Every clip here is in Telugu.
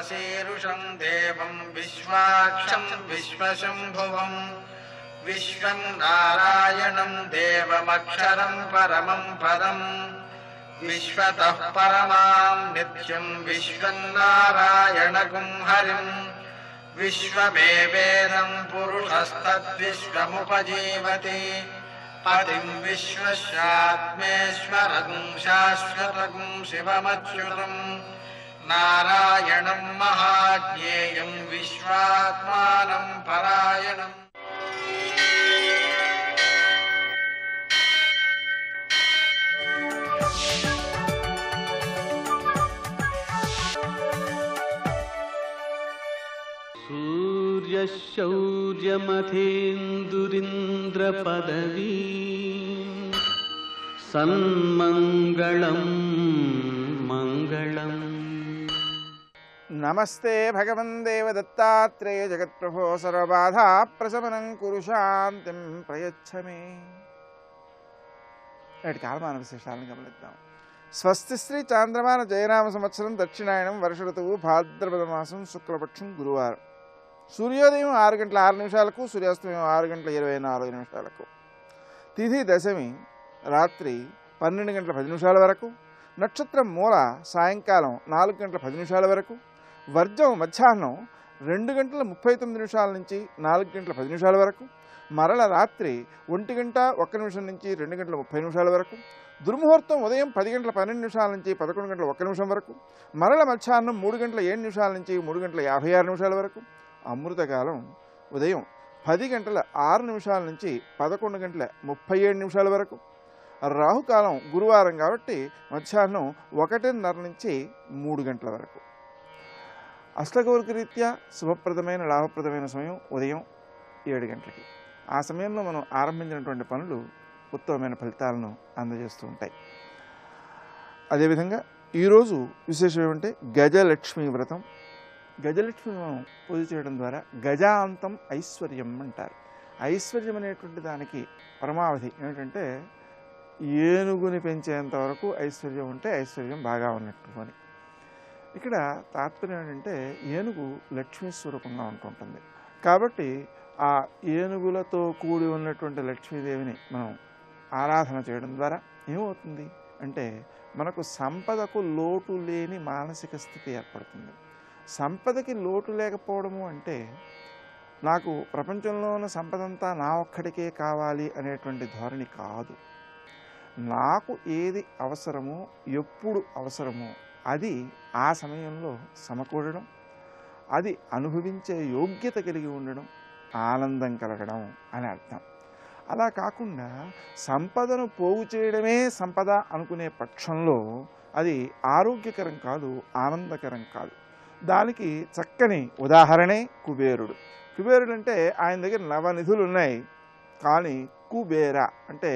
विश्वशीरुषं देवं विश्वाक्षं विश्वशम्भुवं विश्वं नारायणं देवमक्षरं परमं पदं विश्वतः परमां नित्यं विश्वं नारायणगुं हरिं विश्वमेवेदं पुरुषस्तद्विश्वमुपजीवति पतिं विश्वस्यात्मेश्वरगुं शाश्वतगुं शिवमच्युतं नारायणं महाज्ञेयं विश्वात्मानं परायणम्। सूर्यशौर्यमथेन्दुरिन्द्रपदवी सन्मङ्गलं मङ्गलम्। नमस्ते भगवन् देवदत्तात्रेय जगत्प्रभो सर्वबाधा प्रशमनं कुरु शान्तिं प्रयच्छ मे। నేటి కాలమాన విశేషాలను గమనిద్దాం. స్వస్తి శ్రీ చాంద్రమాన జయనామ సంవత్సరం దక్షిణాయనం వర్ష ఋతువు భాద్రపద మాసం శుక్లపక్షం గురువారం. సూర్యోదయం 6 గంటల 6 నిమిషాలకు, సూర్యాస్తమయం 6 గంటల 24 నిమిషాలకు. తిథి దశమి రాత్రి 12 గంటల 10 నిమిషాల వరకు. నక్షత్రం మూల సాయంకాలం 4 గంటల 10 నిమిషాల వరకు. వర్జం మధ్యాహ్నం 2 గంటల 39 నిమిషాల నుంచి 4 గంటల 10 నిమిషాల వరకు. మరల రాత్రి 1 గంట 1 నిమిషం నుంచి 2 గంటల 30 నిమిషాల వరకు. దుర్ముహూర్తం ఉదయం 10 గంటల 12 నిమిషాల నుంచి 11 గంటల 1 నిమిషం వరకు. మరల మధ్యాహ్నం 3 గంటల 7 నిమిషాల నుంచి 3 గంటల 56 నిమిషాల వరకు. అమృతకాలం ఉదయం 10 గంటల 6 నిమిషాల నుంచి 11 గంటల 37 నిమిషాల వరకు. రాహుకాలం గురువారం కాబట్టి మధ్యాహ్నం 1:30 నుంచి 3 గంటల వరకు. అష్టకౌరిక రీత్యా శుభప్రదమైన లాభప్రదమైన సమయం ఉదయం 7 గంటలకి. ఆ సమయంలో మనం ఆరంభించినటువంటి పనులు ఉత్తమమైన ఫలితాలను అందజేస్తూ ఉంటాయి. అదేవిధంగా ఈరోజు విశేషం ఏమంటే గజలక్ష్మి వ్రతం. గజలక్ష్మి మనం పూజ చేయడం ద్వారా గజాంతం ఐశ్వర్యం అంటారు. ఐశ్వర్యం అనేటువంటి దానికి పరమావధి ఏమిటంటే ఏనుగుని పెంచేంత వరకు ఐశ్వర్యం ఉంటే ఐశ్వర్యం బాగా ఉన్నట్టు అని. ఇక్కడ తాత్పర్యం ఏంటంటే ఏనుగు లక్ష్మీ స్వరూపంగా ఉంటుంటుంది కాబట్టి ఆ ఏనుగులతో కూడి ఉన్నటువంటి లక్ష్మీదేవిని మనం ఆరాధన చేయడం ద్వారా ఏమవుతుంది అంటే మనకు సంపదకు లోటు లేని మానసిక స్థితి ఏర్పడుతుంది. సంపదకి లోటు లేకపోవడము అంటే నాకు ప్రపంచంలో ఉన్న సంపదంతా నా ఒక్కడికే కావాలి అనేటువంటి ధోరణి కాదు. నాకు ఏది అవసరమో ఎప్పుడు అవసరమో అది ఆ సమయంలో సమకూడడం, అది అనుభవించే యోగ్యత కలిగి ఉండడం, ఆనందం కలగడం అని అర్థం. అలా కాకుండా సంపదను పోగు చేయడమే సంపద అనుకునే పక్షంలో అది ఆరోగ్యకరం కాదు, ఆనందకరం కాదు. దానికి చక్కని ఉదాహరణే కుబేరుడు. కుబేరుడు అంటే ఆయన దగ్గర నవనిధులు ఉన్నాయి, కానీ కుబేర అంటే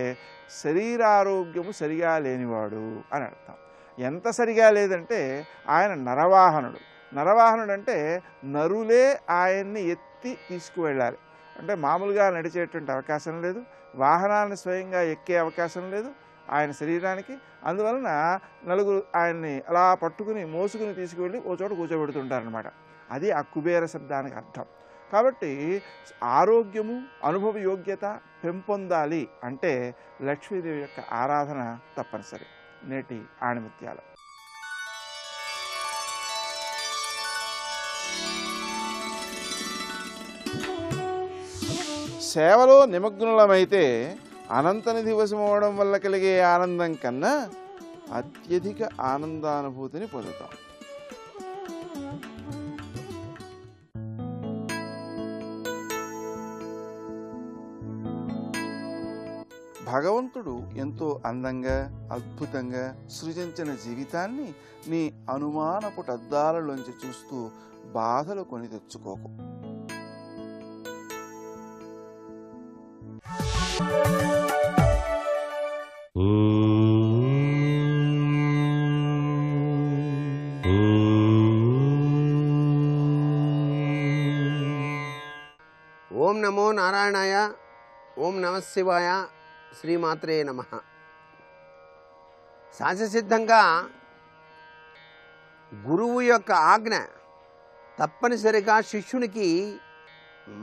శరీరారోగ్యము సరిగా లేనివాడు అని అర్థం. ఎంత సరిగా లేదంటే ఆయన నరవాహనుడు. నరవాహనుడు అంటే నరులే ఆయన్ని ఎత్తి తీసుకువెళ్ళాలి. అంటే మామూలుగా నడిచేటువంటి అవకాశం లేదు, వాహనాన్ని స్వయంగా ఎక్కే అవకాశం లేదు ఆయన శరీరానికి. అందువలన నలుగురు ఆయన్ని అలా పట్టుకుని మోసుకుని తీసుకువెళ్ళి ఓ చోట కూర్చోబెడుతుంటారనమాట. అది ఆ కుబేర శబ్దానికి అర్థం. కాబట్టి ఆరోగ్యము, అనుభవ యోగ్యత పెంపొందాలి అంటే లక్ష్మీదేవి యొక్క ఆరాధన తప్పనిసరి. నేటి ఆణిముత్యాలు. సేవలో నిమగ్నులమైతే అనంతనిధి వశమవడం వల్ల కలిగే ఆనందం కన్నా అత్యధిక ఆనందానుభూతిని పొందుతాం. భగవంతుడు ఎంతో అందంగా అద్భుతంగా సృజించిన జీవితాన్ని నీ అనుమానపుటద్దాలలోంచి చూస్తూ బాధలు కొని తెచ్చుకోకు. ఓం నమో నారాయణాయ. ఓం నమః శివాయ. శ్రీమాత్రే నమః. సహజసిద్ధంగా గురువు యొక్క ఆజ్ఞ తప్పనిసరిగా శిష్యునికి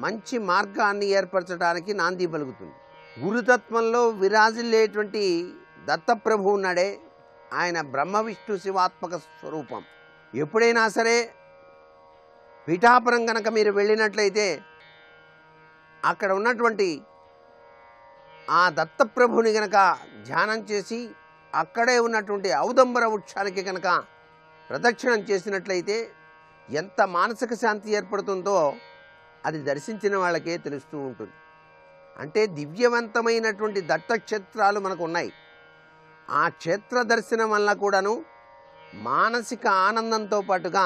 మంచి మార్గాన్ని ఏర్పరచడానికి నాంది పలుకుతుంది. గురుతత్వంలో విరాజిల్లేటువంటి దత్తప్రభు ఉన్నాడే, ఆయన బ్రహ్మ విష్ణు శివాత్మక స్వరూపం. ఎప్పుడైనా సరే పిఠాపురం కనుక మీరు వెళ్ళినట్లయితే అక్కడ ఉన్నటువంటి ఆ దత్తప్రభుని కనుక ధ్యానం చేసి అక్కడే ఉన్నటువంటి ఔదంబర వృక్షానికి కనుక ప్రదక్షిణం చేసినట్లయితే ఎంత మానసిక శాంతి ఏర్పడుతుందో అది దర్శించిన వాళ్ళకే తెలుస్తూ ఉంటుంది. అంటే దివ్యవంతమైనటువంటి దత్తక్షేత్రాలు మనకు ఉన్నాయి. ఆ క్షేత్ర దర్శనం వల్ల కూడాను మానసిక ఆనందంతో పాటుగా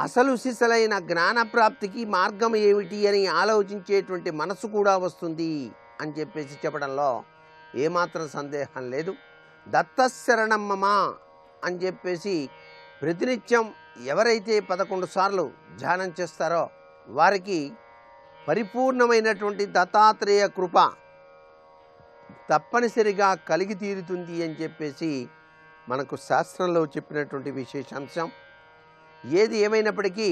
అసలు సిసలైన జ్ఞానప్రాప్తికి మార్గం ఏమిటి అని ఆలోచించేటువంటి మనసు కూడా వస్తుంది అని చెప్పేసి చెప్పడంలో ఏమాత్రం సందేహం లేదు. దత్తశరణం మమ అని చెప్పేసి ప్రతినిత్యం ఎవరైతే 11 సార్లు ధ్యానం చేస్తారో వారికి పరిపూర్ణమైనటువంటి దత్తాత్రేయ కృప తప్పనిసరిగా కలిగి తీరుతుంది అని చెప్పేసి మనకు శాస్త్రంలో చెప్పినటువంటి విశేషాంశం. ఏది ఏమైనప్పటికీ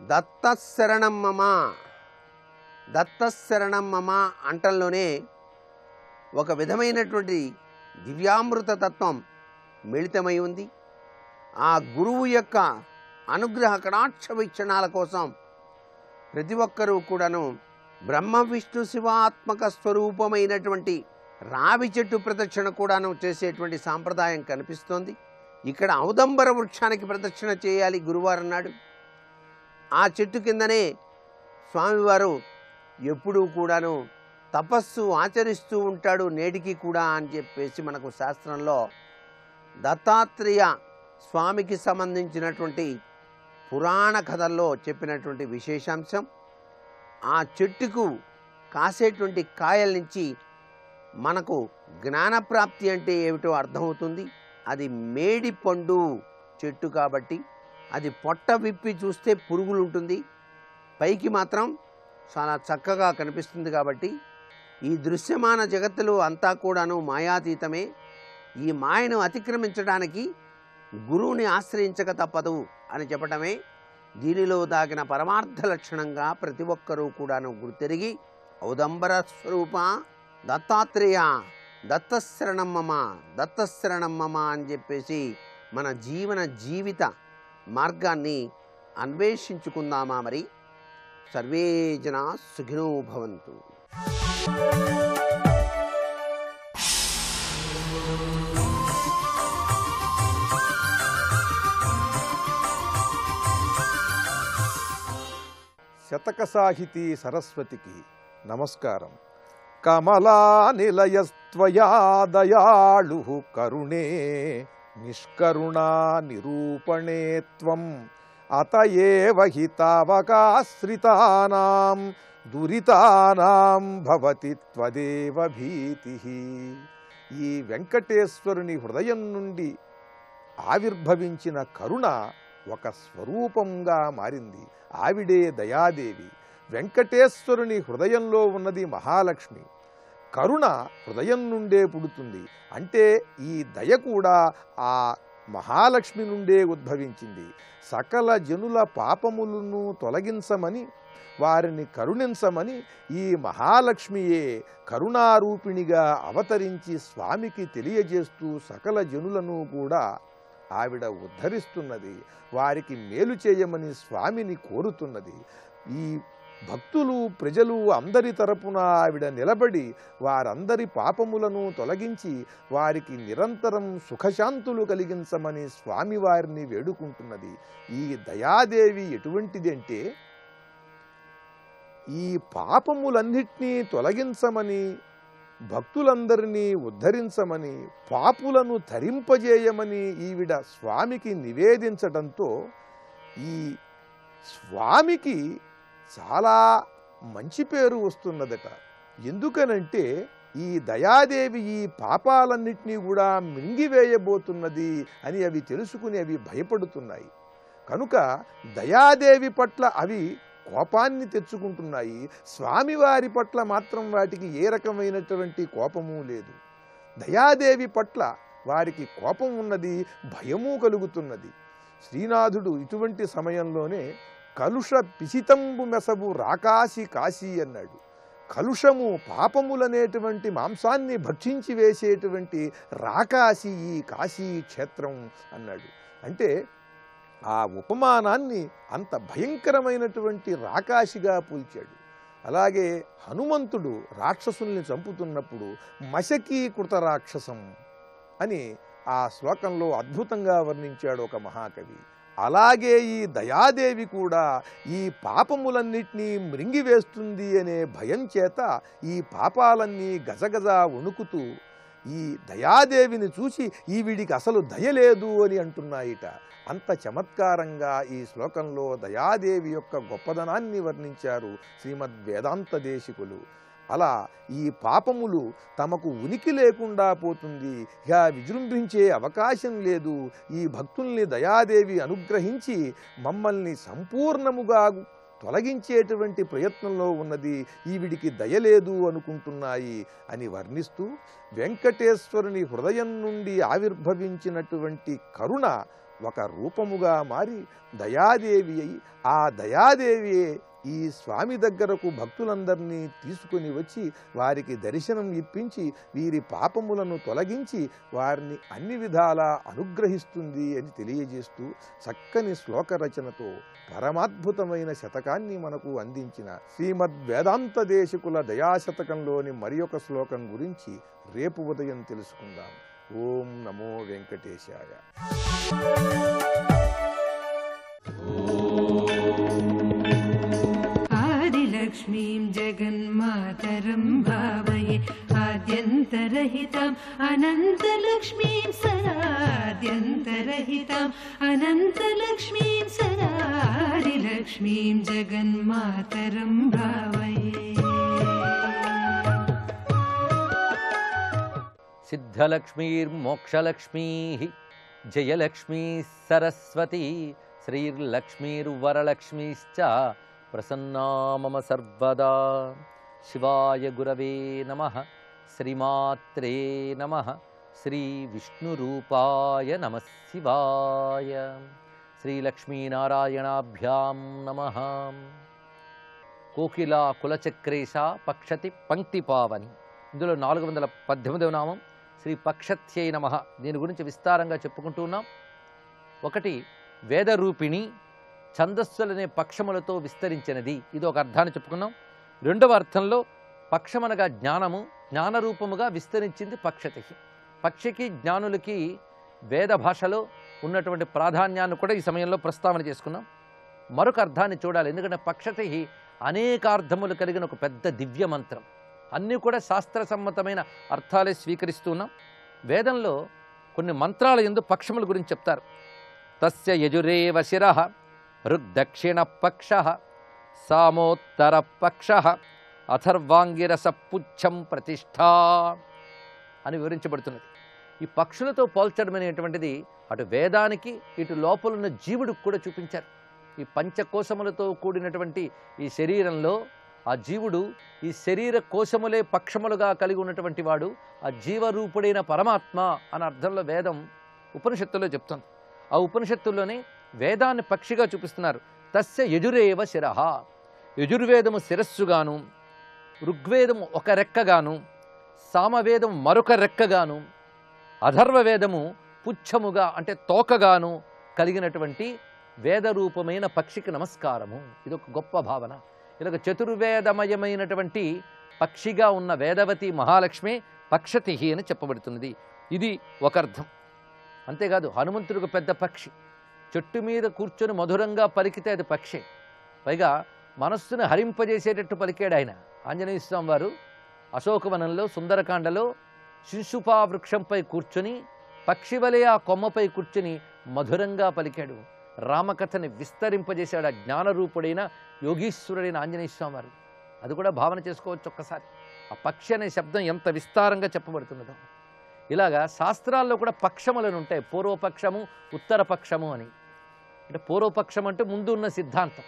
దత్తశరణం మమ, దత్తశరణం మమ అంటంలోనే ఒక విధమైనటువంటి దివ్యామృత తత్వం మిళితమై ఉంది. ఆ గురువు యొక్క అనుగ్రహ కటాక్ష వీక్షణాల కోసం ప్రతి ఒక్కరూ కూడాను బ్రహ్మ విష్ణు శివాత్మక స్వరూపమైనటువంటి రావి చెట్టు ప్రదక్షిణ కూడాను చేసేటువంటి సాంప్రదాయం కనిపిస్తోంది. ఇక్కడ ఔదంబర వృక్షానికి ప్రదక్షిణ చేయాలి గురువారు అన్నాడు. ఆ చెట్టు కిందనే స్వామివారు ఎప్పుడూ కూడాను తపస్సు ఆచరిస్తూ ఉంటాడు నేటికి కూడా అని చెప్పేసి మనకు శాస్త్రంలో దత్తాత్రేయ స్వామికి సంబంధించినటువంటి పురాణ కథల్లో చెప్పినటువంటి విశేషాంశం. ఆ చెట్టుకు కాసేటువంటి కాయల నుంచి మనకు జ్ఞానప్రాప్తి అంటే ఏమిటో అర్థమవుతుంది. అది మేడి పండు చెట్టు కాబట్టి అది పొట్ట విప్పి చూస్తే పురుగులు ఉంటుంది, పైకి మాత్రం చాలా చక్కగా కనిపిస్తుంది. కాబట్టి ఈ దృశ్యమాన జగత్తులో అంతా కూడాను మాయాతీతమే. ఈ మాయను అతిక్రమించడానికి గురువుని ఆశ్రయించక తప్పదు అని చెప్పటమే దీనిలో దాగిన పరమార్థ లక్షణంగా ప్రతి ఒక్కరూ కూడాను గుర్తెరిగి ఔదంబర స్వరూప దత్తాత్రేయ దత్తశరణం మమ, దత్తశరణం మమ అని చెప్పేసి మన జీవిత మార్గాన్ని అన్వేషించుకుందామా? మరి సర్వే జనా సుఖినో భవంతు. శతక సాహితీ సరస్వతికి నమస్కారం. కమలా నిలయస్త్వయా దయాళు కరుణే నిష్కరుణా నిరూపణే త్వం అతయేవ హి తావకాశ్రితానాం దురితానాం భవతి త్వదేవ భీతిః. ఈ వెంకటేశ్వరుని హృదయం నుండి ఆవిర్భవించిన కరుణ ఒక స్వరూపంగా మారింది. ఆవిడే దయాదేవి. వెంకటేశ్వరుని హృదయంలో ఉన్నది మహాలక్ష్మి. కరుణ హృదయం నుండే పుడుతుంది. అంటే ఈ దయ కూడా ఆ మహాలక్ష్మి నుండే ఉద్భవించింది. సకల జనుల పాపములను తొలగించమని, వారిని కరుణించమని ఈ మహాలక్ష్మియే కరుణారూపిణిగా అవతరించి స్వామికి తెలియజేస్తూ సకల జనులను కూడా ఆవిడ ఉద్ధరిస్తున్నది. వారికి మేలు చేయమని స్వామిని కోరుతున్నది. ఈ భక్తులు ప్రజలు అందరి తరపున ఆవిడ నిలబడి వారందరి పాపములను తొలగించి వారికి నిరంతరం సుఖశాంతులు కలిగించమని స్వామివారిని వేడుకుంటున్నది. ఈ దయాదేవి ఎటువంటిదంటే ఈ పాపములన్నిటినీ తొలగించమని, భక్తులందరినీ ఉద్ధరించమని, పాపులను తరింపజేయమని ఈవిడ స్వామికి నివేదించడంతో ఈ స్వామికి చాలా మంచి పేరు వస్తున్నదట. ఎందుకనంటే ఈ దయాదేవి ఈ పాపాలన్నిటినీ కూడా మింగివేయబోతున్నది అని అవి తెలుసుకుని అవి భయపడుతున్నాయి. కనుక దయాదేవి పట్ల అవి కోపాన్ని తెచ్చుకుంటున్నాయి. స్వామివారి పట్ల మాత్రం వాటికి ఏ రకమైనటువంటి కోపము లేదు. దయాదేవి పట్ల వారికి కోపం ఉన్నది, భయము కలుగుతున్నది. శ్రీనాథుడు ఇటువంటి సమయంలోనే కలుష పిసితంబు మెసబు రాకాశి కాశీ అన్నాడు. కలుషము పాపములనేటువంటి మాంసాన్ని భక్షించి వేసేటువంటి రాకాశి ఈ కాశీ క్షేత్రం అన్నాడు. అంటే ఆ ఉపమానాన్ని అంత భయంకరమైనటువంటి రాకాశిగా పోల్చాడు. అలాగే హనుమంతుడు రాక్షసుల్ని చంపుతున్నప్పుడు మశకీకృత రాక్షసం అని ఆ శ్లోకంలో అద్భుతంగా వర్ణించాడు ఒక మహాకవి. అలాగే ఈ దయాదేవి కూడా ఈ పాపములన్నిటినీ మృంగివేస్తుంది అనే భయం చేత ఈ పాపాలన్నీ గజగజ వణుకుతూ ఈ దయాదేవిని చూసి ఈవిడికి అసలు దయలేదు అని అంటున్నాయిట. అంత చమత్కారంగా ఈ శ్లోకంలో దయాదేవి యొక్క గొప్పదనాన్ని వర్ణించారు శ్రీమద్ వేదాంత దేశికులు. అలా ఈ పాపములు తమకు ఉనికి లేకుండా పోతుంది, ఇక విజృంభించే అవకాశం లేదు. ఈ భక్తుల్ని దయాదేవి అనుగ్రహించి మమ్మల్ని సంపూర్ణముగా తొలగించేటువంటి ప్రయత్నంలో ఉన్నది, ఈవిడికి దయలేదు అనుకుంటున్నాయి అని వర్ణిస్తూ వెంకటేశ్వరుని హృదయం నుండి ఆవిర్భవించినటువంటి కరుణ ఒక రూపముగా మారి దయాదేవి అయి ఆ దయాదేవియే ఈ స్వామి దగ్గరకు భక్తులందరినీ తీసుకుని వచ్చి వారికి దర్శనం ఇప్పించి వీరి పాపములను తొలగించి వారిని అన్ని విధాలా అనుగ్రహిస్తుంది అని తెలియజేస్తూ చక్కని శ్లోక రచనతో పరమాద్భుతమైన శతకాన్ని మనకు అందించిన శ్రీమద్ వేదాంత దేశికుల దయాశతకంలోని మరి ఒక శ్లోకం గురించి రేపు ఉదయం తెలుసుకుందాం. ఓం నమో వెంకటేశాయ. लक्ष्मीं जगन्मातरं भावये आद्यन्तरहिताम् अनन्तलक्ष्मीं सदाद्यन्तरहिताम् अनन्तलक्ष्मीं सदादिलक्ष्मीं जगन्मातरं भावये. सिद्धलक्ष्मीर्मोक्षलक्ष्मीः जयलक्ष्मी सरस्वती श्रीर्लक्ष्मीर्वरलक्ष्मीश्च प्रसन्ना मम सर्वदा. शिवाय गुरवे नमः. श्रीमात्रे नमः. श्री विष्णुरूपाय नमः शिवाय. श्रीलक्ष्मीनारायणाभ्यां नमः. కోకిలా కులచక్రేశ పక్షతి పంక్తి పావని. ఇందులో 418వ నామం శ్రీ పక్షత్యై నమః. దీని గురించి విస్తారంగా చెప్పుకుంటూ ఉన్నాం. ఒకటి వేదరూపిణి, ఛందస్సులనే పక్షములతో విస్తరించినది, ఇది ఒక అర్థాన్ని చెప్పుకున్నాం. రెండవ అర్థంలో పక్షమనగా జ్ఞానము, జ్ఞానరూపముగా విస్తరించింది పక్షతి. పక్షికి జ్ఞానులకి వేద భాషలో ఉన్నటువంటి ప్రాధాన్యాన్ని కూడా ఈ సమయంలో ప్రస్తావన చేసుకున్నాం. మరొక అర్థాన్ని చూడాలి, ఎందుకంటే పక్షతి అనేకార్థములు కలిగిన ఒక పెద్ద దివ్య మంత్రం. అన్నీ కూడా శాస్త్రసమ్మతమైన అర్థాలే స్వీకరిస్తున్నాం. వేదంలో కొన్ని మంత్రాల యందు పక్షముల గురించి చెప్తారు. తస్య యజురేవ శిరః ఋగ్దక్షిణ పక్ష సామోత్తర పక్ష అథర్వాంగిరస పుచ్చం ప్రతిష్ఠా అని వివరించబడుతున్నది. ఈ పక్షులతో పోల్చడం అనేటువంటిది అటు వేదానికి ఇటు లోపలున్న జీవుడికి కూడా చూపించారు. ఈ పంచకోశములతో కూడినటువంటి ఈ శరీరంలో ఆ జీవుడు ఈ శరీర కోశములే పక్షములుగా కలిగి ఉన్నటువంటి వాడు ఆ జీవరూపుడైన పరమాత్మ అనే అర్థంలో వేదం ఉపనిషత్తులో చెప్తుంది. ఆ ఉపనిషత్తుల్లోనే వేదాన్ని పక్షిగా చూపిస్తున్నారు. తస్య యజురేవ శిరః, యజుర్వేదము శిరస్సుగాను, ఋగ్వేదము ఒక రెక్కగాను, సామవేదం మరొక రెక్కగాను, అథర్వవేదము పుచ్చముగా అంటే తోకగాను కలిగినటువంటి వేదరూపమైన పక్షికి నమస్కారము. ఇదొక గొప్ప భావన. ఇలాగ చతుర్వేదమయమైనటువంటి పక్షిగా ఉన్న వేదవతి మహాలక్ష్మి పక్షతి అని చెప్పబడుతున్నది. ఇది ఒక అర్థం. అంతేకాదు హనుమంతుడికి పెద్ద పక్షి, చెట్టు మీద కూర్చొని మధురంగా పలికితే అది పక్షి. పైగా మనస్సును హరింపజేసేటట్టు పలికాడు ఆయన. ఆంజనేయ స్వామి వారు అశోకవనంలో సుందరకాండలో శిశుపా వృక్షంపై కూర్చొని పక్షివలే ఆ కొమ్మపై కూర్చొని మధురంగా పలికాడు. రామకథని విస్తరింపజేశాడు ఆ జ్ఞానరూపుడైన యోగీశ్వరుడైన ఆంజనేయ స్వామి వారు. అది కూడా భావన చేసుకోవచ్చు ఒక్కసారి. ఆ పక్షి అనే శబ్దం ఎంత విస్తారంగా చెప్పబడుతున్నదో. ఇలాగా శాస్త్రాల్లో కూడా పక్షములను ఉంటాయి. పూర్వపక్షము, ఉత్తర పక్షము అని. అంటే పూర్వపక్షం అంటే ముందు ఉన్న సిద్ధాంతం,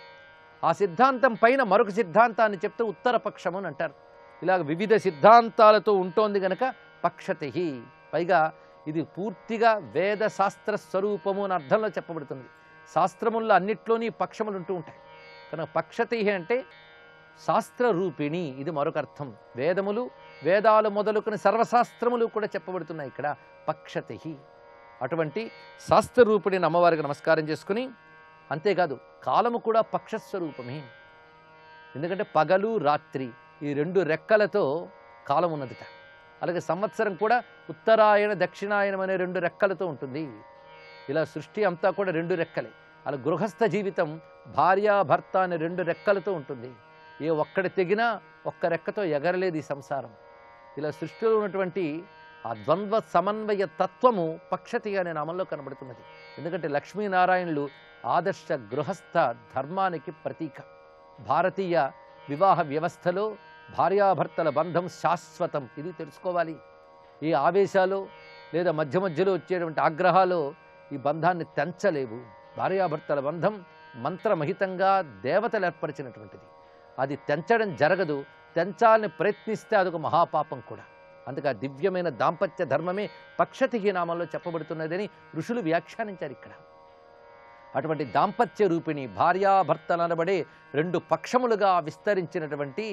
ఆ సిద్ధాంతం పైన మరొక సిద్ధాంతాన్ని చెప్తే ఉత్తర పక్షము అని అంటారు. ఇలాగ వివిధ సిద్ధాంతాలతో ఉంటోంది గనక పక్షతి. పైగా ఇది పూర్తిగా వేద శాస్త్ర స్వరూపము అని అర్థంలో చెప్పబడుతుంది. శాస్త్రముల్లో అన్నిట్లోని పక్షములు ఉంటూ ఉంటాయి కనుక పక్షతి అంటే శాస్త్ర రూపిణి, ఇది మరొక అర్థం. వేదములు, వేదాలు మొదలుకొని సర్వశాస్త్రములు కూడా చెప్పబడుతున్నాయి ఇక్కడ పక్షతి. అటువంటి శాస్త్రరూపిణిని అమ్మవారికి నమస్కారం చేసుకుని, అంతేకాదు కాలము కూడా పక్షస్వరూపమే. ఎందుకంటే పగలు రాత్రి ఈ 2 రెక్కలతో కాలం ఉన్నదిట. అలాగే సంవత్సరం కూడా ఉత్తరాయణ దక్షిణాయనం అనే 2 రెక్కలతో ఉంటుంది. ఇలా సృష్టి అంతా కూడా 2 రెక్కలే. అలా గృహస్థ జీవితం భార్యాభర్త అనే 2 రెక్కలతో ఉంటుంది. ఏ ఒక్కడి తెగినా ఒక్క రెక్కతో ఎగరలేదు ఈ సంసారం. ఇలా సృష్టిలో ఉన్నటువంటి ఆ ద్వంద్వ సమన్వయ తత్వము పక్షతి అనే నామంలో కనబడుతున్నది. ఎందుకంటే లక్ష్మీనారాయణులు ఆదర్శ గృహస్థ ధర్మానికి ప్రతీక. భారతీయ వివాహ వ్యవస్థలో భార్యాభర్తల బంధం శాశ్వతం, ఇది తెలుసుకోవాలి. ఈ ఆవేశాలు లేదా మధ్య మధ్యలో వచ్చేటువంటి ఆగ్రహాలు ఈ బంధాన్ని తెంచలేవు. భార్యాభర్తల బంధం మంత్రమహితంగా దేవతలు ఏర్పరిచినటువంటిది. అది తెంచడం జరగదు. తెంచాలని ప్రయత్నిస్తే అదొక మహాపాపం కూడా. అందుకే ఆ దివ్యమైన దాంపత్య ధర్మమే పక్షతికి నామంలో చెప్పబడుతున్నదని ఋషులు వ్యాఖ్యానించారు ఇక్కడ. అటువంటి దాంపత్య రూపిణి భార్యాభర్తలు అనబడే 2 పక్షములుగా విస్తరించినటువంటి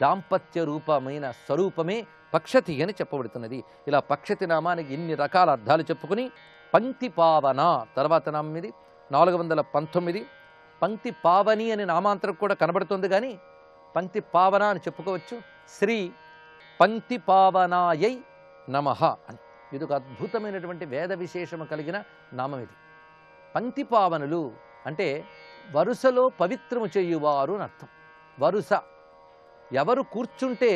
దాంపత్య రూపమైన స్వరూపమే పక్షతి అని చెప్పబడుతున్నది. ఇలా పక్షతి నామానికి ఇన్ని రకాల అర్థాలు చెప్పుకుని పంక్తి పావన తర్వాత నామం ఇది 419. పంక్తి పావని అనే నామాంతరం కూడా కనబడుతుంది, కానీ పంక్తి పావన అని చెప్పుకోవచ్చు. శ్రీ పంక్తి పావనాయై నమః అని ఇది ఒక అద్భుతమైనటువంటి వేద విశేషము కలిగిన నామం ఇది. పంక్తి పావనులు అంటే వరుసలో పవిత్రము చేయువారు అని అర్థం. వరుస ఎవరు కూర్చుంటే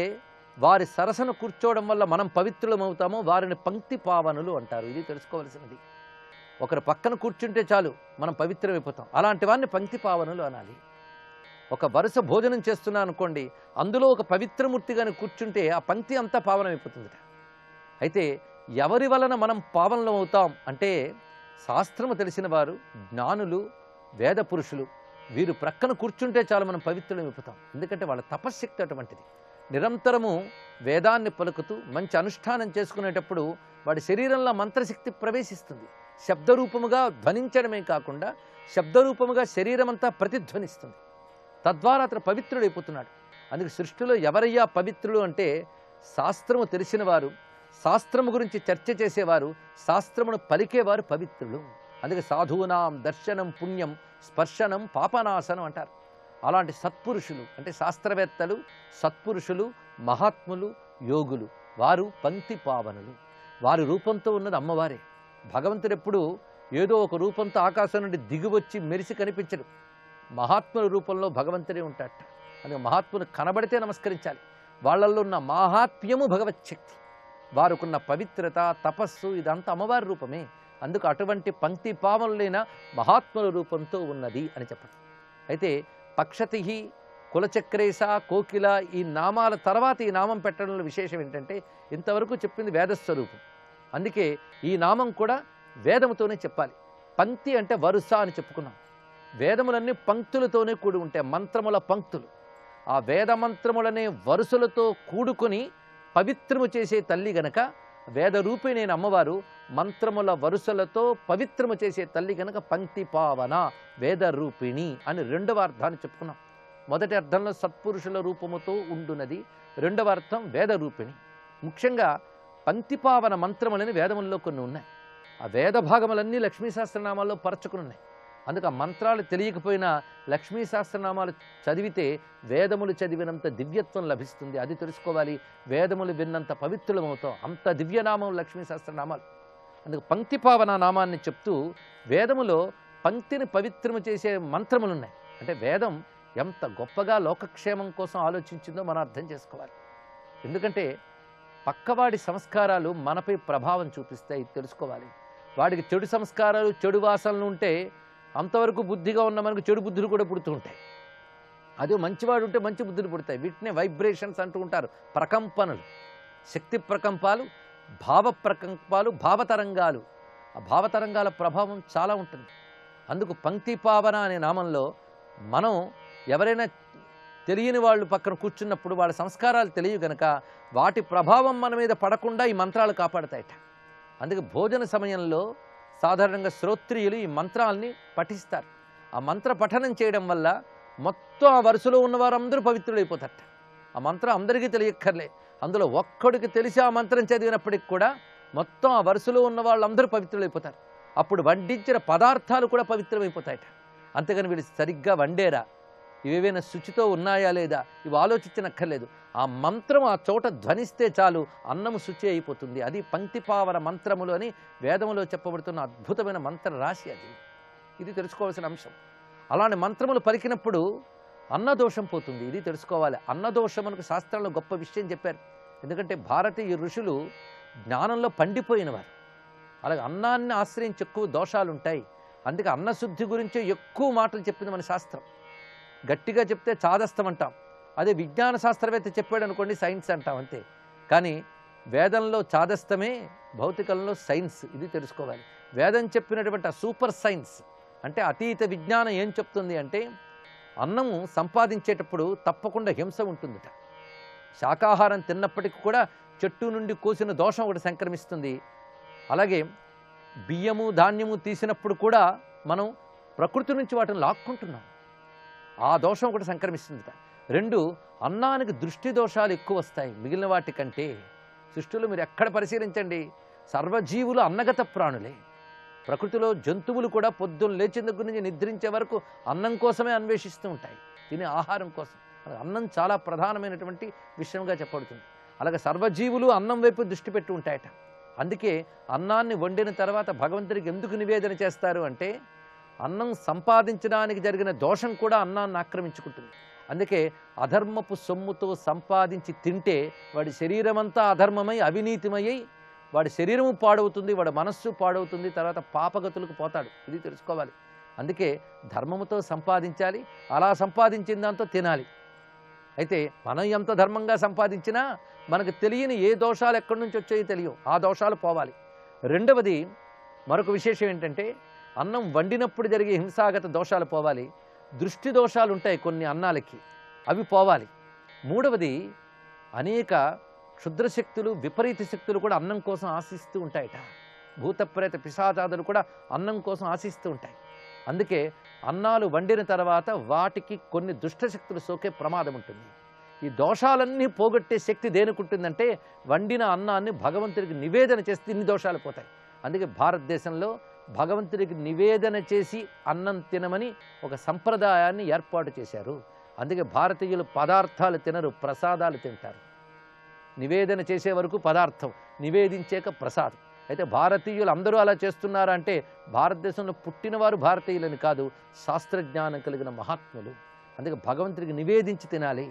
వారి సరసను కూర్చోవడం వల్ల మనం పవిత్రులమవుతామో వారిని పంక్తి పావనులు అంటారు. ఇది తెలుసుకోవలసినది. ఒకరు పక్కన కూర్చుంటే చాలు మనం పవిత్రమైపోతాం. అలాంటి వారిని పంక్తి పావనులు అనాలి. ఒక వరుస భోజనం చేస్తున్నా అనుకోండి, అందులో ఒక పవిత్రమూర్తిగాని కూర్చుంటే ఆ పంక్తి అంతా పావనమైపోతుందిట. అయితే ఎవరి వలన మనం పావనం అవుతాం అంటే శాస్త్రము తెలిసిన వారు, జ్ఞానులు, వేద పురుషులు, వీరు ప్రక్కన కూర్చుంటే చాలు మనం పవిత్రులమైపోతాం. ఎందుకంటే వాళ్ళ తపశ్శక్తి అటువంటిది. నిరంతరము వేదాన్ని పలుకుతూ మంచి అనుష్ఠానం చేసుకునేటప్పుడు వాడి శరీరంలో మంత్రశక్తి ప్రవేశిస్తుంది. శబ్దరూపముగా ధ్వనించడమే కాకుండా శబ్దరూపముగా శరీరం అంతా ప్రతిధ్వనిస్తుంది. తద్వారా అతను పవిత్రుడైపోతున్నాడు. అందుకే సృష్టిలో ఎవరయ్యా పవిత్రులు అంటే శాస్త్రము తెలిసిన వారు, శాస్త్రము గురించి చర్చ చేసేవారు, శాస్త్రమును పలికేవారు పవిత్రులు. అందుకే సాధూనాం దర్శనం పుణ్యం స్పర్శనం పాపనాశనం అంటారు. అలాంటి సత్పురుషులు అంటే శాస్త్రవేత్తలు, సత్పురుషులు, మహాత్ములు, యోగులు, వారు పంక్తి పావనులు. వారి రూపంతో ఉన్నది అమ్మవారే. భగవంతుడు ఎప్పుడు ఏదో ఒక రూపంతో ఆకాశం నుండి దిగివచ్చి మెరిసి కనిపించడు. మహాత్ముల రూపంలో భగవంతుడే ఉంటాడట. అందుకే మహాత్ములు కనబడితే నమస్కరించాలి. వాళ్ళల్లో ఉన్న మాహాత్మ్యము భగవచ్చక్తి, వారుకున్న పవిత్రత, తపస్సు ఇదంతా అమ్మవారి రూపమే. అందుకు అటువంటి పంక్తి పావనులైన మహాత్ముల రూపంతో ఉన్నది అని చెప్పండి. అయితే పక్షతి, కులచక్రేశ, కోకిల ఈ నామాల తర్వాత ఈ నామం పెట్టడంలో విశేషం ఏంటంటే ఇంతవరకు చెప్పింది వేదస్వరూపం. అందుకే ఈ నామం కూడా వేదముతోనే చెప్పాలి. పంక్తి అంటే వరుస అని చెప్పుకున్నాం. వేదములన్నీ పంక్తులతోనే కూడి ఉంటాయి, మంత్రముల పంక్తులు. ఆ వేద మంత్రములనే వరుసలతో కూడుకొని పవిత్రము చేసే తల్లి గనక వేదరూపిణైన అమ్మవారు మంత్రముల వరుసలతో పవిత్రము చేసే తల్లి గనక పంక్తి పావన వేదరూపిణి అని 2వ అర్థాన్ని చెప్పుకున్నాం. మొదటి అర్థంలో సత్పురుషుల రూపముతో ఉండునది, 2వ అర్థం వేదరూపిణి. ముఖ్యంగా పంక్తిపావన మంత్రములని వేదముల్లో కొన్ని ఉన్నాయి. ఆ వేద భాగములన్నీ లక్ష్మీ సహస్రనామాల్లో పరచుకుని ఉన్నాయి. అందుకు ఆ మంత్రాలు తెలియకపోయినా లక్ష్మీ సహస్రనామాలు చదివితే వేదములు చదివినంత దివ్యత్వం లభిస్తుంది. అది తెలుసుకోవాలి. వేదములు విన్నంత పవిత్రులమవుతాం. అంత దివ్యనామం లక్ష్మీ సహస్రనామాలు. అందుకు పంక్తిపావన నామాన్ని చెప్తూ వేదములో పంక్తిని పవిత్రము చేసే మంత్రములు ఉన్నాయి. అంటే వేదం ఎంత గొప్పగా లోకక్షేమం కోసం ఆలోచించిందో మనం అర్థం చేసుకోవాలి. ఎందుకంటే పక్కవాడి సంస్కారాలు మనపై ప్రభావం చూపిస్తాయి, తెలుసుకోవాలి. వాడికి చెడు సంస్కారాలు, చెడు వాసనలు ఉంటే అంతవరకు బుద్ధిగా ఉన్న మనకు చెడు బుద్ధులు కూడా పుడుతూ ఉంటాయి. అదే మంచివాడు ఉంటే మంచి బుద్ధులు పుడతాయి. వీటినే వైబ్రేషన్స్ అంటూ ఉంటారు. ప్రకంపనలు, శక్తి ప్రకంపాలు, భావ ప్రకంపాలు, భావతరంగాలు. ఆ భావతరంగాల ప్రభావం చాలా ఉంటుంది. అందుకు పంక్తిపావన అనే నామంలో మనం ఎవరైనా తెలియని వాళ్ళు పక్కన కూర్చున్నప్పుడు వాళ్ళ సంస్కారాలు తెలియవు గనక వాటి ప్రభావం మన మీద పడకుండా ఈ మంత్రాలు కాపాడతాయట. అందుకే భోజన సమయంలో సాధారణంగా శ్రోత్రియులు ఈ మంత్రాల్ని పఠిస్తారు. ఆ మంత్ర పఠనం చేయడం వల్ల మొత్తం ఆ వరుసలో ఉన్న వారందరూ పవిత్రులైపోతారట. ఆ మంత్రం అందరికీ తెలియక్కర్లే, అందులో ఒక్కడికి తెలిసి ఆ మంత్రం చదివినప్పటికి కూడా మొత్తం ఆ వరుసలో ఉన్న వాళ్ళందరూ పవిత్రులైపోతారు. అప్పుడు వండించిన పదార్థాలు కూడా పవిత్రమైపోతాయట. అంతేగాని వీళ్ళు సరిగ్గా వండేరా, ఇవేవైనా శుచితో ఉన్నాయా లేదా, ఇవి ఆలోచించనక్కర్లేదు. ఆ మంత్రం ఆ చోట ధ్వనిస్తే చాలు అన్నము శుచి అయిపోతుంది. అది పంక్తిపావన మంత్రములు అని వేదములో చెప్పబడుతున్న అద్భుతమైన మంత్ర రాశి అది. ఇది తెలుసుకోవాల్సిన అంశం. అలాంటి మంత్రములు పలికినప్పుడు అన్నదోషం పోతుంది, ఇది తెలుసుకోవాలి. అన్నదోషం మనకు శాస్త్రంలో గొప్ప విషయం చెప్పారు. ఎందుకంటే భారతీయ ఋషులు జ్ఞానంలో పండిపోయినవారు. అలాగే అన్నాన్ని ఆశ్రయించి ఎక్కువ దోషాలు ఉంటాయి. అందుకే అన్నశుద్ధి గురించే ఎక్కువ మాటలు చెప్పింది మన శాస్త్రం. గట్టిగా చెప్తే చాదస్తం అంటాం, అదే విజ్ఞాన శాస్త్రవేత్త చెప్పాడు అనుకోండి సైన్స్ అంటాం అంతే. కానీ వేదంలో చాదస్తమే, భౌతికంలో సైన్స్, ఇది తెలుసుకోవాలి. వేదం చెప్పినటువంటి ఆ సూపర్ సైన్స్ అంటే అతీత విజ్ఞానం ఏం చెప్తుంది అంటే అన్నము సంపాదించేటప్పుడు తప్పకుండా హింస ఉంటుందిట. శాకాహారం తిన్నప్పటికీ కూడా చెట్టు నుండి కోసిన దోషం ఒకటి సంక్రమిస్తుంది. అలాగే బియ్యము ధాన్యము తీసినప్పుడు కూడా మనం ప్రకృతి నుంచి వాటిని లాక్కుంటున్నాం, ఆ దోషం ఒకటి సంక్రమిస్తుందిట. 2, అన్నానికి దృష్టి దోషాలు ఎక్కువ వస్తాయి మిగిలిన వాటి కంటే. సృష్టిలో మీరు ఎక్కడ పరిశీలించండి, సర్వజీవులు అన్నగత ప్రాణులే. ప్రకృతిలో జంతువులు కూడా పొద్దున్న లేచిన దగ్గర నుంచి నిద్రించే వరకు అన్నం కోసమే అన్వేషిస్తూ ఉంటాయి, తినే ఆహారం కోసం. అన్నం చాలా ప్రధానమైనటువంటి విషయంగా చెప్పబడుతుంది. అలాగే సర్వజీవులు అన్నం వైపు దృష్టి పెట్టి ఉంటాయట. అందుకే అన్నాన్ని వండిన తర్వాత భగవంతుడికి ఎందుకు నివేదన చేస్తారు అంటే అన్నం సంపాదించడానికి జరిగిన దోషం కూడా అన్నాన్ని ఆక్రమించుకుంటుంది. అందుకే అధర్మపు సొమ్ముతో సంపాదించి తింటే వాడి శరీరం అంతా అధర్మమై అవినీతిమయ్యి వాడి శరీరము పాడవుతుంది, వాడి మనస్సు పాడవుతుంది, తర్వాత పాపగతులకు పోతాడు. ఇది తెలుసుకోవాలి. అందుకే ధర్మముతో సంపాదించాలి, అలా సంపాదించిన దాంతో తినాలి. అయితే మనం ఎంత ధర్మంగా సంపాదించినా మనకు తెలియని ఏ దోషాలు ఎక్కడి నుంచి వచ్చాయో తెలియవు, ఆ దోషాలు పోవాలి. 2వది మరొక విశేషం ఏంటంటే అన్నం వండినప్పుడు జరిగే హింసాగత దోషాలు పోవాలి. దృష్టి దోషాలు ఉంటాయి కొన్ని అన్నాలకి, అవి పోవాలి. 3వది అనేక క్షుద్రశక్తులు విపరీత శక్తులు కూడా అన్నం కోసం ఆశిస్తూ ఉంటాయట. భూతప్రేత పిశాచాదులు కూడా అన్నం కోసం ఆశిస్తూ ఉంటాయి. అందుకే అన్నాలు వండిన తర్వాత వాటికి కొన్ని దుష్టశక్తులు సోకే ప్రమాదం ఉంటుంది. ఈ దోషాలన్నీ పోగొట్టే శక్తి దేనికి ఉంటుందంటే వండిన అన్నాన్ని భగవంతుడికి నివేదన చేస్తే ఇన్ని దోషాలు పోతాయి. అందుకే భారతదేశంలో భగవంతుడికి నివేదన చేసి అన్నం తినమని ఒక సంప్రదాయాన్ని ఏర్పాటు చేశారు. అందుకే భారతీయులు పదార్థాలు తినరు, ప్రసాదాలు తింటారు. నివేదన చేసే వరకు పదార్థం, నివేదించాక ప్రసాదం. అయితే భారతీయులు అందరూ అలా చేస్తున్నారంటే భారతదేశంలో పుట్టినవారు భారతీయులని కాదు, శాస్త్రజ్ఞానం కలిగిన మహాత్ములు. అందుకే భగవంతుడికి నివేదించి తినాలి,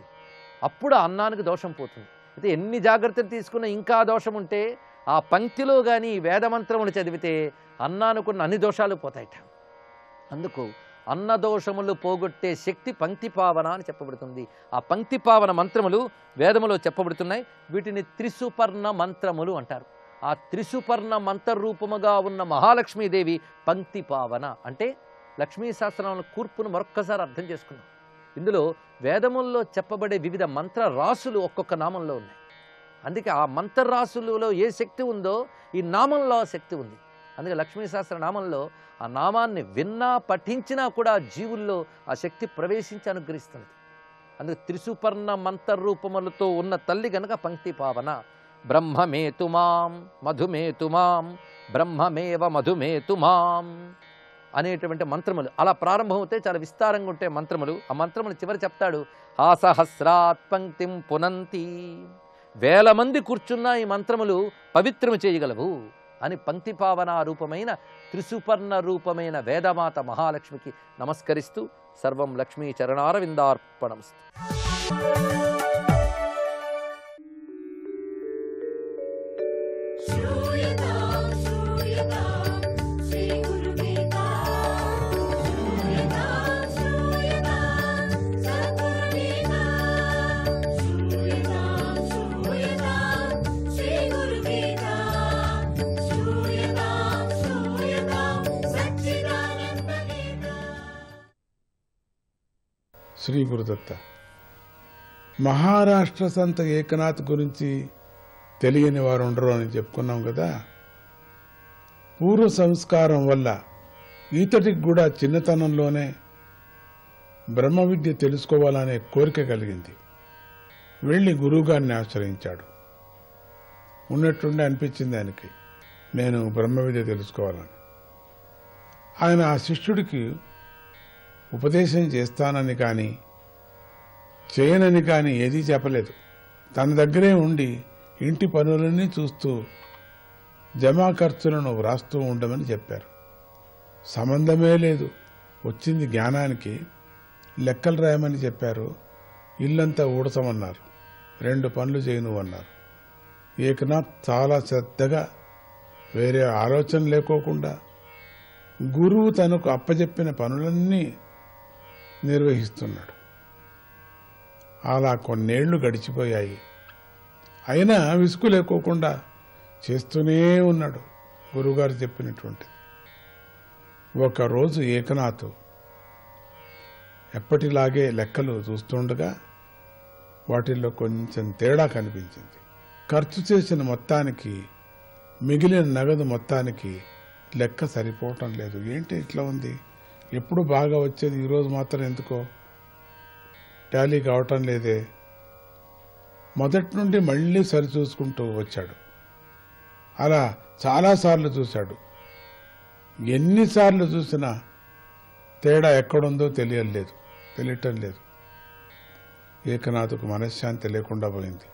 అప్పుడు అన్నానికి దోషం పోతుంది. అయితే ఎన్ని జాగ్రత్తలు తీసుకున్నా ఇంకా దోషం ఉంటే ఆ పంక్తిలో కానీ వేదమంత్రములు చదివితే అన్నానుకున్న అన్ని దోషాలు పోతాయట. అందుకు అన్నదోషములు పోగొట్టే శక్తి పంక్తిపావన అని చెప్పబడుతుంది. ఆ పంక్తిపావన మంత్రములు వేదములో చెప్పబడుతున్నాయి. వీటిని త్రిసుపర్ణ మంత్రములు అంటారు. ఆ త్రిసుపర్ణ మంత్రరూపముగా ఉన్న మహాలక్ష్మీదేవి పంక్తిపావన అంటే లక్ష్మీ సహస్రనామ కూర్పును మరొక్కసారి అర్థం చేసుకున్నాం. ఇందులో వేదముల్లో చెప్పబడే వివిధ మంత్ర రాసులు ఒక్కొక్క నామంలో ఉన్నాయి. అందుకే ఆ మంత్ర రాసులలో ఏ శక్తి ఉందో ఈ నామంలో ఆ శక్తి ఉంది. అందుకే లక్ష్మీ సహస్ర నామంలో ఆ నామాన్ని విన్నా పఠించినా కూడా జీవుల్లో ఆ శక్తి ప్రవేశించి అనుగ్రహిస్తుంది. అందుకే త్రిసుపర్ణ మంత్రరూపములతో ఉన్న తల్లి గనక పంక్తిపావన. బ్రహ్మమేతు మాం మధుమేతు మాం బ్రహ్మమేవ మధుమేతు మాం అనేటువంటి మంత్రములు అలా ప్రారంభమవుతాయి. చాలా విస్తారంగా ఉంటాయి మంత్రములు. ఆ మంత్రములు చివరి చెప్తాడు, ఆసహస్రాత్ పంక్తిం పునంతి, 1000 మంది కూర్చున్నా ఈ మంత్రములు పవిత్రము చేయగలవు అని పంక్తిపావన రూపమైన త్రిసుపర్ణ రూపమైన వేదమాత మహాలక్ష్మికి నమస్కరిస్తూ సర్వం లక్ష్మీ చరణారవిందార్పణమస్తు. శ్రీ గురుదత్త. మహారాష్ట్ర సంత ఏకనాథ్ గురించి తెలియని వారు ఉండరు అని చెప్పుకున్నాం కదా. పూర్వ సంస్కారం వల్ల ఈతటికి కూడా చిన్నతనంలోనే బ్రహ్మ విద్య తెలుసుకోవాలనే కోరిక కలిగింది. వెళ్ళి గురువుగారిని ఆశ్రయించాడు. ఉన్నట్టుండి అనిపించింది ఆయనకి, నేను బ్రహ్మ విద్య తెలుసుకోవాలని. ఆయన ఆ శిష్యుడికి ఉపదేశం చేస్తానని కానీ చేయనని కానీ ఏదీ చెప్పలేదు. తన దగ్గరే ఉండి ఇంటి పనులన్నీ చూస్తూ జమా ఖర్చులను వ్రాస్తూ ఉండమని చెప్పారు. సంబంధమే లేదు, వచ్చింది జ్ఞానానికి. లెక్కలు రాయమని చెప్పారు, ఇల్లంతా ఊడసమన్నారు, 2 పనులు చేయను అన్నారు. ఏకనాథ్ చాలా శ్రద్ధగా, వేరే ఆలోచన లేకోకుండా గురువు తనకు అప్పచెప్పిన పనులన్నీ నిర్వహిస్తున్నాడు. అలా కొన్నేళ్లు గడిచిపోయాయి. అయినా విసుగు లేకోకుండా చేస్తూనే ఉన్నాడు గురువుగారు చెప్పినటువంటిది. ఒకరోజు ఏకనాథ్ ఎప్పటిలాగే లెక్కలు చూస్తుండగా వాటిల్లో కొంచెం తేడా కనిపించింది. ఖర్చు చేసిన మొత్తానికి మిగిలిన నగదు మొత్తానికి లెక్క సరిపోవటం లేదు. ఏంటి ఇట్లా ఉంది, ఎప్పుడు బాగా వచ్చేది, ఈరోజు మాత్రం ఎందుకో టాలీ కావటం లేదే. మొదటి నుండి మళ్ళీ సరిచూసుకుంటూ వచ్చాడు. అలా చాలాసార్లు చూశాడు. ఎన్నిసార్లు చూసినా తేడా ఎక్కడుందో తెలియటం లేదు. ఏకనాథుకు మనశ్శాంతి లేకుండా పోయింది.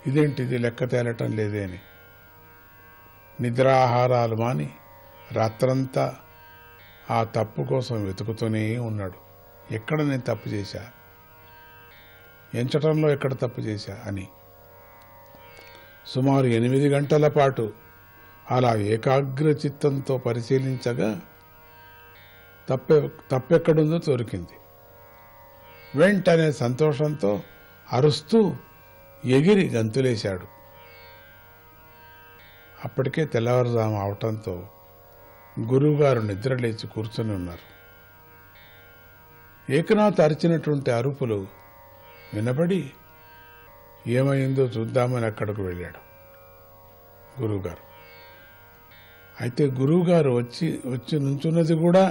ఇదేంటిది లెక్క తేలటం లేదే అని నిద్రాహారాలు మాని రాత్రంతా ఆ తప్పు కోసం వెతుకుతూనే ఉన్నాడు. ఎక్కడ నేను తప్పు చేశా, ఎంచటంలో ఎక్కడ తప్పు చేశా అని. సుమారు 8 గంటల పాటు అలా ఏకాగ్ర చిత్తంతో పరిశీలించగా తప్పెక్కడుందో దొరికింది. వెంటనే సంతోషంతో అరుస్తూ ఎగిరి గంతులేశాడు. అప్పటికే తెల్లవారుజాము అవటంతో గురువుగారు నిద్రలేచి కూర్చొని ఉన్నారు. ఏకనాథ్ అరిచినటువంటి అరుపులు వినబడి ఏమైందో చూద్దామని అక్కడికి వెళ్ళాడు గురువుగారు. అయితే గురువుగారు వచ్చి నుంచున్నది కూడా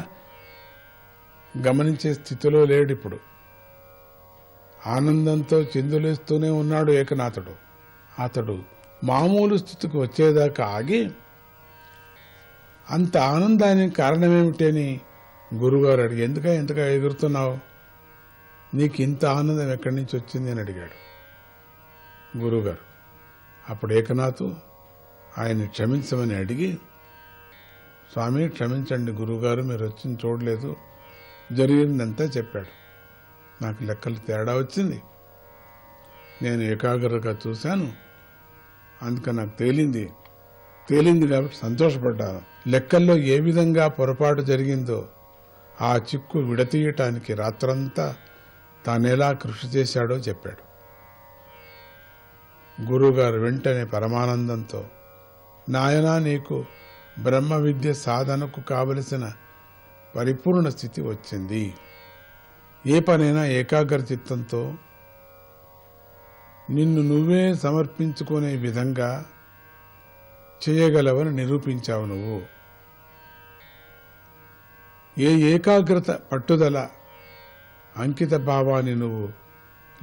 గమనించే స్థితిలో లేడు. ఇప్పుడు ఆనందంతో చిందులేస్తూనే ఉన్నాడు ఏకనాథుడు. అతడు మామూలు స్థితికి వచ్చేదాకా ఆగి, అంత ఆనందానికి కారణమేమిటని గురువుగారు అడిగి, ఎందుక ఎగురుతున్నావు, నీకు ఇంత ఆనందం ఎక్కడి నుంచి వచ్చింది అని అడిగాడు గురువుగారు. అప్పుడు ఏకనాథు ఆయన్ని క్షమించమని అడిగి, స్వామి క్షమించండి గురువుగారు, మీరు వచ్చింది చూడలేదు, జరిగిందంతా చెప్పాడు. నాకు లెక్కలు తేడా వచ్చింది, నేను ఏకాగ్రతగా చూశాను, అందుకని నాకు తేలింది కాబట్టి సంతోషపడ్డాను. లెక్కల్లో ఏ విధంగా పొరపాటు జరిగిందో ఆ చిక్కు విడతీయటానికి రాత్రంతా తానెలా కృషి చేశాడో చెప్పాడు. గురువుగారు వెంటనే పరమానందంతో, నాయనా నీకు బ్రహ్మ విద్య సాధనకు కావలసిన పరిపూర్ణ స్థితి వచ్చింది. ఏ పనైనా ఏకాగ్ర చిత్తంతో నిన్ను నువ్వే సమర్పించుకునే విధంగా చేయగలవని నిరూపించావు నువ్వు. ఏ ఏకాగ్రత, పట్టుదల, అంకిత భావాన్ని నువ్వు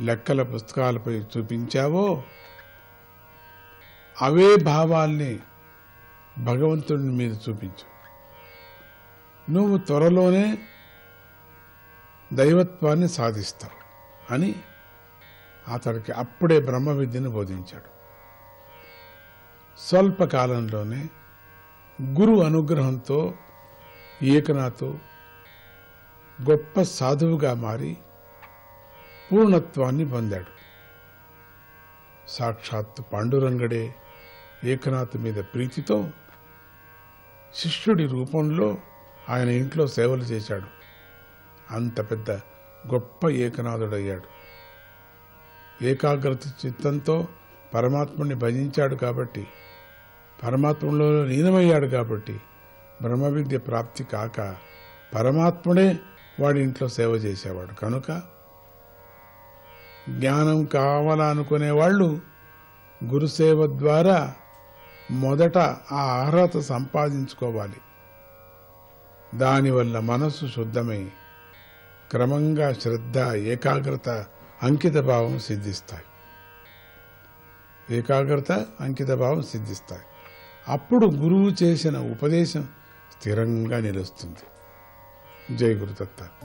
లెక్కల పుస్తకాలపై చూపించావో అవే భావాల్ని భగవంతుడి మీద చూపించు. నువ్వు త్వరలోనే దైవత్వాన్ని సాధిస్తావు అని అతడికి అప్పుడే బ్రహ్మ విద్యను బోధించాడు. స్వల్పకాలంలోనే గురు అనుగ్రహంతో ఏకనాథ్ గొప్ప సాధువుగా మారి పూర్ణత్వాన్ని పొందాడు. సాక్షాత్ పాండురంగడే ఏకనాథ్ మీద ప్రీతితో శిష్యుడి రూపంలో ఆయన ఇంట్లో సేవలు చేశాడు. అంత పెద్ద గొప్ప ఏకనాథుడయ్యాడు. ఏకాగ్రత చిత్తంతో పరమాత్ముని భజించాడు కాబట్టి, పరమాత్మలో లీనమయ్యాడు కాబట్టి బ్రహ్మ విద్య ప్రాప్తి కాక పరమాత్ముడే వాడి ఇంట్లో సేవ చేసేవాడు. కనుక జ్ఞానం కావాలనుకునే వాళ్ళు గురుసేవ ద్వారా మొదట ఆ అర్హత సంపాదించుకోవాలి. దానివల్ల మనస్సు శుద్ధమై క్రమంగా శ్రద్ధ, ఏకాగ్రత, అంకితభావం సిద్ధిస్తాయి. అప్పుడు గురువు చేసిన ఉపదేశం స్థిరంగా నిలుస్తుంది. జై గురుదత్త.